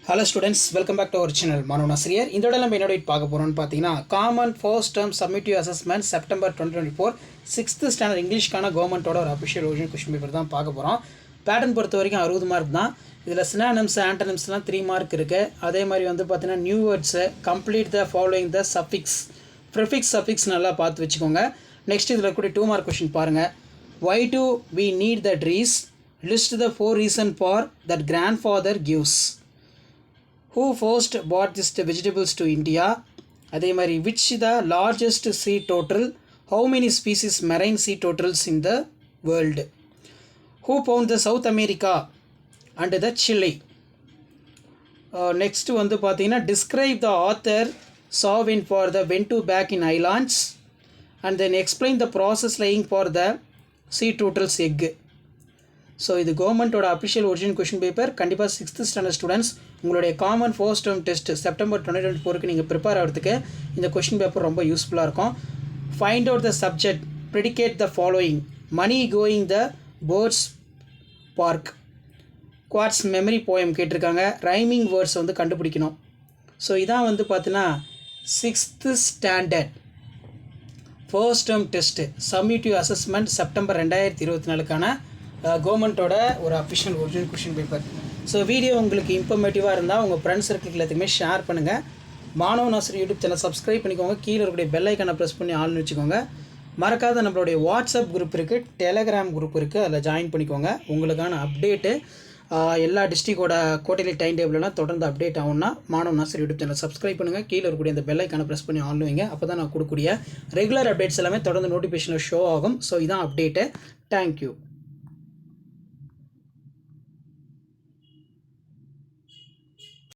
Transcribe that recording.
Hello students, welcome back to our channel. Manu Nasir. இந்த இடத்துல நம்ம என்னோட பார்க்க போறோம்னு பாத்தீங்கன்னா common first term summative assessment September 2024 6th standard இங்கிலீஷ்க்கான கவர்மெண்டோட ஒரு அஃபிஷியல் ஒரிஜினல் क्वेश्चन பேப்பர் தான் பார்க்க போறோம். பேட்டர்ன் பொறுத்த வரைக்கும் 60 மார்க் தான். இதுல சினானிம்ஸ் ஆண்டனிம்ஸ்லாம் 3 மார்க் இருக்கு. அதே மாதிரி வந்து பாத்தீங்கன்னா new words, complete the following the suffix, prefix suffix நல்லா பார்த்து வெச்சுக்கோங்க. நெக்ஸ்ட் இதுல கூட 2 மார்க் क्वेश्चन பாருங்க. Why do we need the trees? List the 4 reasons for that grandfather gives. Who first brought these vegetables to India? அதே மாதிரி which the largest sea turtle? How many species marine sea turtles in the world? Who found the South America and the Chile? Next வந்து பார்த்தீங்கன்னா describe the author saw when for the went to back in islands and then explain the process laying for the sea turtles egg. So இது கவர்மெண்ட்டோட official original question paper. கண்டிப்பாக 6th standard students உங்களுடைய common first term test September 2024க்கு நீங்கள் prepare ஆகிறதுக்கு இந்த question paper ரொம்ப யூஸ்ஃபுல்லாக இருக்கும். Find out the subject, predicate the following, Mani going the birds park, quotes memory poem கேட்டிருக்காங்க, ரைமிங் வேர்ட்ஸ் வந்து கண்டுபிடிக்கணும். ஸோ இதான் வந்து பார்த்தீங்கன்னா 6th standard first term test summative assessment September 2024க்கான கவர்மெண்ட்டோட ஒரு official original question paper. So video உங்களுக்கு இன்ஃபர்மேட்டிவாக இருந்தால் உங்கள் ஃப்ரெண்ட்ஸ் சர்க்கிள் எல்லாத்துக்குமே ஷேர் பண்ணுங்கள். மாணவ நாசர் யூடியூப் சேனல் சப்ஸ்கிரைப் பண்ணிக்கோங்க. கீழே இருக்கக்கூடிய பெல் ஐக்கானை ப்ரெஸ் பண்ணி ஆள்னு வச்சுக்கோங்க. மறக்காத நம்மளுடைய வாட்ஸ்அப் குரூப் இருக்குது, டெலகிராம் குரூப் இருக்குது, அதில் ஜாயின் பண்ணிக்கோங்க. உங்களுக்கான அப்டேட்டு எல்லா டிஸ்ட்ரிக்டோட குவார்ட்டர்லி டைம் டேபிளெலாம் தொடர்ந்து அப்டேட் ஆகும்னா மாணவ நாசர் யூடியூப் சேனல் சப்ஸ்கிரைப் பண்ணுங்கள். கீழே இருக்கக்கூடிய அந்த பெல் ஐக்கானை ப்ரெஸ் பண்ணி ஆள்னு வைங்க. அப்போ தான் நான் கொடுக்கக்கூடிய ரெகுலர் அப்டேட்ஸ் எல்லாமே தொடர்ந்து நோட்டிஃபிகேஷனில் ஷோ ஆகும். ஸோ இதான் அப்டேட்டு. தேங்க்யூ.